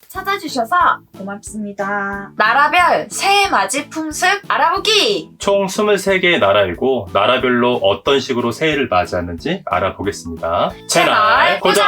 찾아주셔서 고맙습니다. 나라별 새해 맞이 풍습 알아보기! 총 23개의 나라이고 나라별로 어떤 식으로 새해를 맞이하는지 알아보겠습니다. 채널 고정!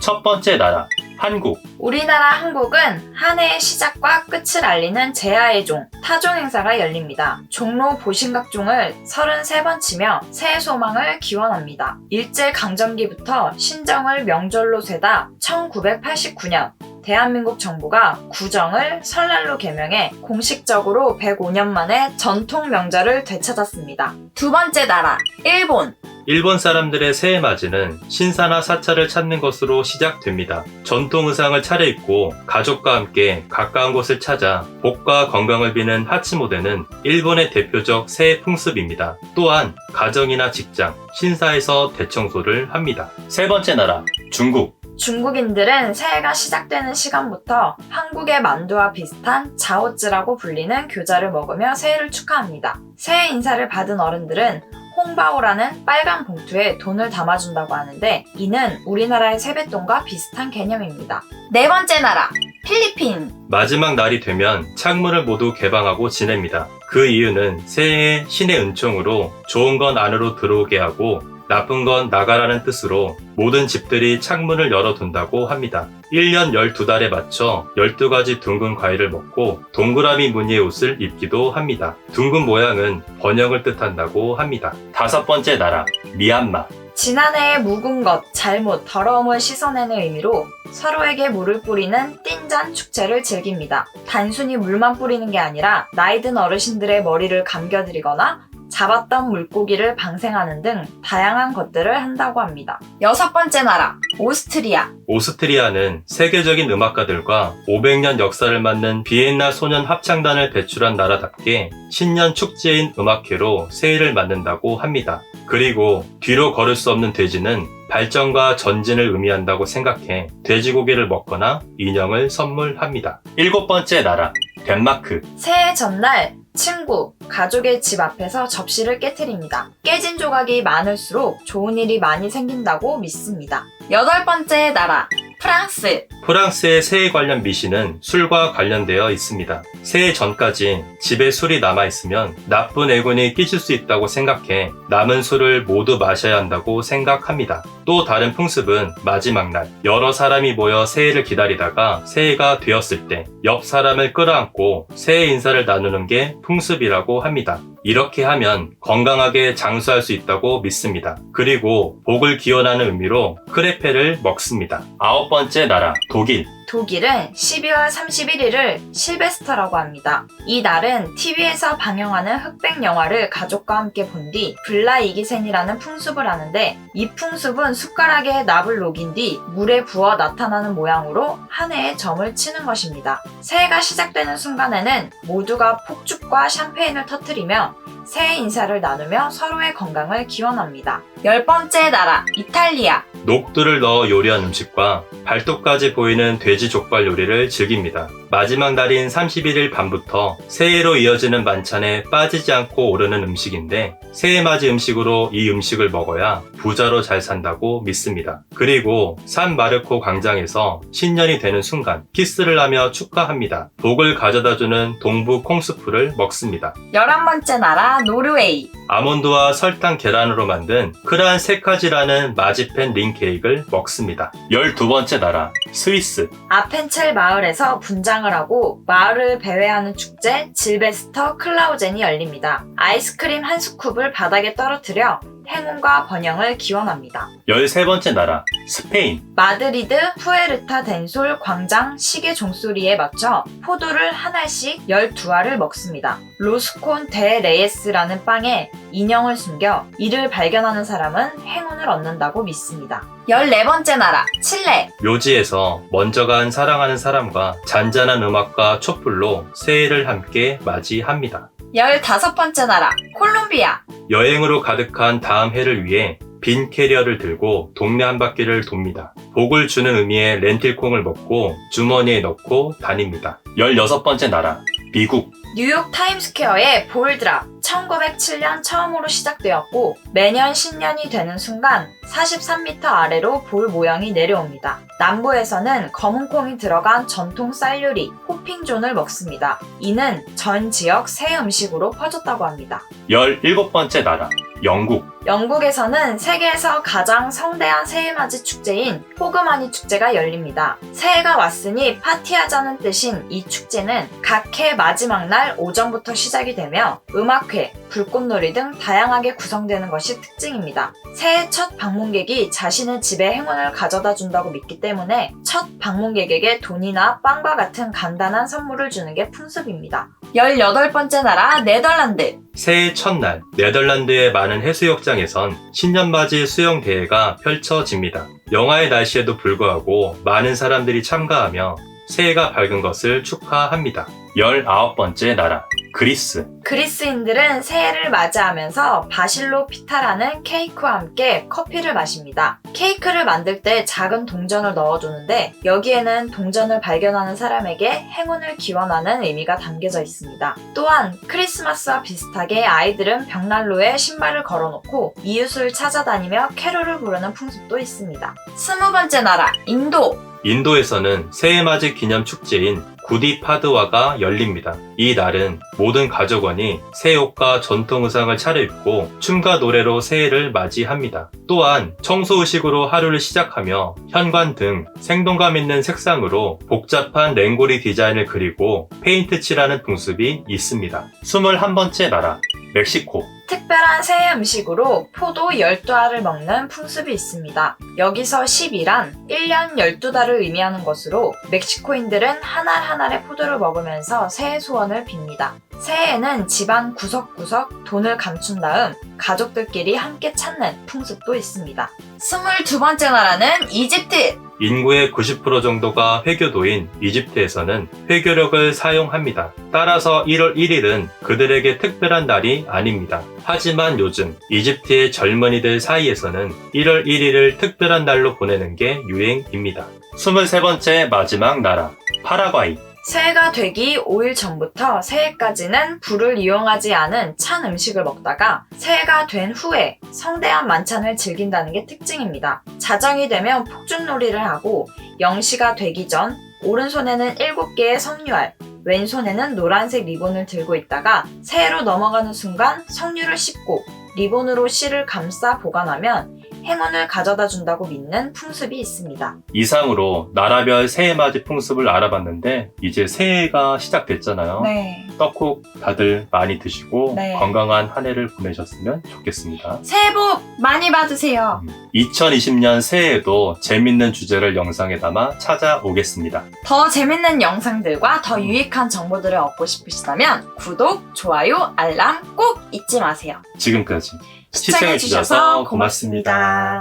첫 번째 나라, 한국. 우리나라 한국은 한 해의 시작과 끝을 알리는 제야의 종, 타종 행사가 열립니다. 종로 보신각종을 33번 치며 새해 소망을 기원합니다. 일제강점기부터 신정을 명절로 세다 1989년 대한민국 정부가 구정을 설날로 개명해 공식적으로 105년 만에 전통 명절을 되찾았습니다. 두 번째 나라, 일본. 일본 사람들의 새해 맞이는 신사나 사찰을 찾는 것으로 시작됩니다. 전통 의상을 차려입고 가족과 함께 가까운 곳을 찾아 복과 건강을 비는 하츠모데는 일본의 대표적 새해 풍습입니다. 또한 가정이나 직장, 신사에서 대청소를 합니다. 세 번째 나라, 중국. 중국인들은 새해가 시작되는 시간부터 한국의 만두와 비슷한 자오즈라고 불리는 교자를 먹으며 새해를 축하합니다. 새해 인사를 받은 어른들은 홍바오라는 빨간 봉투에 돈을 담아준다고 하는데 이는 우리나라의 세뱃돈과 비슷한 개념입니다. 네 번째 나라, 필리핀. 마지막 날이 되면 창문을 모두 개방하고 지냅니다. 그 이유는 새해의 신의 은총으로 좋은 건 안으로 들어오게 하고 나쁜 건 나가라는 뜻으로 모든 집들이 창문을 열어둔다고 합니다. 1년 12달에 맞춰 12가지 둥근 과일을 먹고 동그라미 무늬의 옷을 입기도 합니다. 둥근 모양은 번영을 뜻한다고 합니다. 다섯 번째 나라, 미얀마. 지난해에 묵은 것, 잘못, 더러움을 씻어내는 의미로 서로에게 물을 뿌리는 띵잔 축제를 즐깁니다. 단순히 물만 뿌리는 게 아니라 나이 든 어르신들의 머리를 감겨드리거나 잡았던 물고기를 방생하는 등 다양한 것들을 한다고 합니다. 여섯 번째 나라, 오스트리아. 오스트리아는 세계적인 음악가들과 500년 역사를 맡는 비엔나 소년 합창단을 배출한 나라답게 신년 축제인 음악회로 새해를 맞는다고 합니다. 그리고 뒤로 걸을 수 없는 돼지는 발전과 전진을 의미한다고 생각해 돼지고기를 먹거나 인형을 선물합니다. 일곱 번째 나라, 덴마크. 새해 전날 친구, 가족의 집 앞에서 접시를 깨트립니다. 깨진 조각이 많을수록 좋은 일이 많이 생긴다고 믿습니다. 여덟 번째 나라, 프랑스. 프랑스의 새해 관련 미신은 술과 관련되어 있습니다. 새해 전까지 집에 술이 남아있으면 나쁜 애군이 끼칠 수 있다고 생각해 남은 술을 모두 마셔야 한다고 생각합니다. 또 다른 풍습은 마지막 날 여러 사람이 모여 새해를 기다리다가 새해가 되었을 때 옆 사람을 끌어안고 새해 인사를 나누는 게 풍습이라고 합니다. 이렇게 하면 건강하게 장수할 수 있다고 믿습니다. 그리고 복을 기원하는 의미로 크레페를 먹습니다. 아홉 번째 나라, 독일. 독일은 12월 31일을 실베스터라고 합니다. 이 날은 TV에서 방영하는 흑백 영화를 가족과 함께 본 뒤 블라이기센이라는 풍습을 하는데 이 풍습은 숟가락에 납을 녹인 뒤 물에 부어 나타나는 모양으로 한 해의 점을 치는 것입니다. 새해가 시작되는 순간에는 모두가 폭죽과 샴페인을 터뜨리며 새해 인사를 나누며 서로의 건강을 기원합니다. 열 번째 나라, 이탈리아. 녹두를 넣어 요리한 음식과 발톱까지 보이는 돼지 족발 요리를 즐깁니다. 마지막 날인 31일 밤부터 새해로 이어지는 만찬에 빠지지 않고 오르는 음식인데 새해 맞이 음식으로 이 음식을 먹어야 부자로 잘 산다고 믿습니다. 그리고 산 마르코 광장에서 신년이 되는 순간 키스를 하며 축하합니다. 복을 가져다주는 동부 콩스프를 먹습니다. 11번째 나라, 노르웨이. 아몬드와 설탕 계란으로 만든 크란 세카지라는 마지펜 링 케이크를 먹습니다. 12번째 나라, 스위스. 아펜첼 마을에서 분장을 하고 마을을 배회하는 축제 질베스터 클라우젠이 열립니다. 아이스크림 한 스쿱을 바닥에 떨어뜨려 행운과 번영을 기원합니다. 13번째 나라, 스페인. 마드리드 푸에르타 덴솔 광장 시계 종소리에 맞춰 포도를 한 알씩 12알을 먹습니다. 로스콘 데 레예스라는 빵에 인형을 숨겨 이를 발견하는 사람은 행운을 얻는다고 믿습니다. 14번째 나라, 칠레. 묘지에서 먼저 간 사랑하는 사람과 잔잔한 음악과 촛불로 새해를 함께 맞이합니다. 15번째 나라, 콜롬비아. 여행으로 가득한 다음 해를 위해 빈 캐리어를 들고 동네 한 바퀴를 돕니다. 복을 주는 의미의 렌틸콩을 먹고 주머니에 넣고 다닙니다. 16번째 나라, 미국. 뉴욕 타임스퀘어의 볼 드랍 1907년 처음으로 시작되었고 매년 신년이 되는 순간 43m 아래로 볼 모양이 내려옵니다. 남부에서는 검은 콩이 들어간 전통 쌀 요리 호핑존을 먹습니다. 이는 전 지역 새 음식으로 퍼졌다고 합니다. 17번째 나라, 영국. 영국에서는 세계에서 가장 성대한 새해맞이 축제인 호그마니 축제가 열립니다. 새해가 왔으니 파티하자는 뜻인 이 축제는 각 해 마지막 날 오전부터 시작이 되며 음악회, 불꽃놀이 등 다양하게 구성되는 것이 특징입니다. 새해 첫 방문객이 자신의 집에 행운을 가져다 준다고 믿기 때문에 첫 방문객에게 돈이나 빵과 같은 간단한 선물을 주는 게 풍습입니다. 18번째 나라 네덜란드. 새해 첫날, 네덜란드의 많은 해수욕장에선 신년맞이 수영대회가 펼쳐집니다. 영하의 날씨에도 불구하고 많은 사람들이 참가하며 새해가 밝은 것을 축하합니다. 19번째 나라, 그리스. 그리스인들은 새해를 맞이하면서 바실로 피타라는 케이크와 함께 커피를 마십니다. 케이크를 만들 때 작은 동전을 넣어주는데 여기에는 동전을 발견하는 사람에게 행운을 기원하는 의미가 담겨져 있습니다. 또한 크리스마스와 비슷하게 아이들은 벽난로에 신발을 걸어놓고 이웃을 찾아다니며 캐롤을 부르는 풍습도 있습니다. 20번째 나라, 인도. 인도에서는 새해맞이 기념 축제인 구디 파드와가 열립니다. 이 날은 모든 가족원이 새 옷과 전통 의상을 차려입고 춤과 노래로 새해를 맞이합니다. 또한 청소의식으로 하루를 시작하며 현관 등 생동감 있는 색상으로 복잡한 랭고리 디자인을 그리고 페인트 칠하는 풍습이 있습니다. 21번째 나라, 멕시코. 특별한 새해 음식으로 포도 12알을 먹는 풍습이 있습니다. 여기서 10이란 1년 12달을 의미하는 것으로 멕시코인들은 한 알 한 알의 포도를 먹으면서 새해 소원을 빕니다. 새해에는 집안 구석구석 돈을 감춘 다음 가족들끼리 함께 찾는 풍습도 있습니다. 22번째 나라는 이집트! 인구의 90% 정도가 회교도인 이집트에서는 회교력을 사용합니다. 따라서 1월 1일은 그들에게 특별한 날이 아닙니다. 하지만 요즘 이집트의 젊은이들 사이에서는 1월 1일을 특별한 날로 보내는 게 유행입니다. 23번째 마지막 나라, 파라과이. 새해가 되기 5일 전부터 새해까지는 불을 이용하지 않은 찬 음식을 먹다가 새해가 된 후에 성대한 만찬을 즐긴다는 게 특징입니다. 자정이 되면 폭죽놀이를 하고 0시가 되기 전 오른손에는 7개의 석류알, 왼손에는 노란색 리본을 들고 있다가 새해로 넘어가는 순간 석류를 씹고 리본으로 씨를 감싸 보관하면 행운을 가져다 준다고 믿는 풍습이 있습니다. 이상으로 나라별 새해맞이 풍습을 알아봤는데 이제 새해가 시작됐잖아요. 네. 떡국 다들 많이 드시고 네. 건강한 한 해를 보내셨으면 좋겠습니다. 새해 복 많이 받으세요. 2020년 새해에도 재밌는 주제를 영상에 담아 찾아오겠습니다. 더 재밌는 영상들과 더 유익한 정보들을 얻고 싶으시다면 구독, 좋아요, 알람 꼭 잊지 마세요. 지금까지 시청해주셔서 고맙습니다.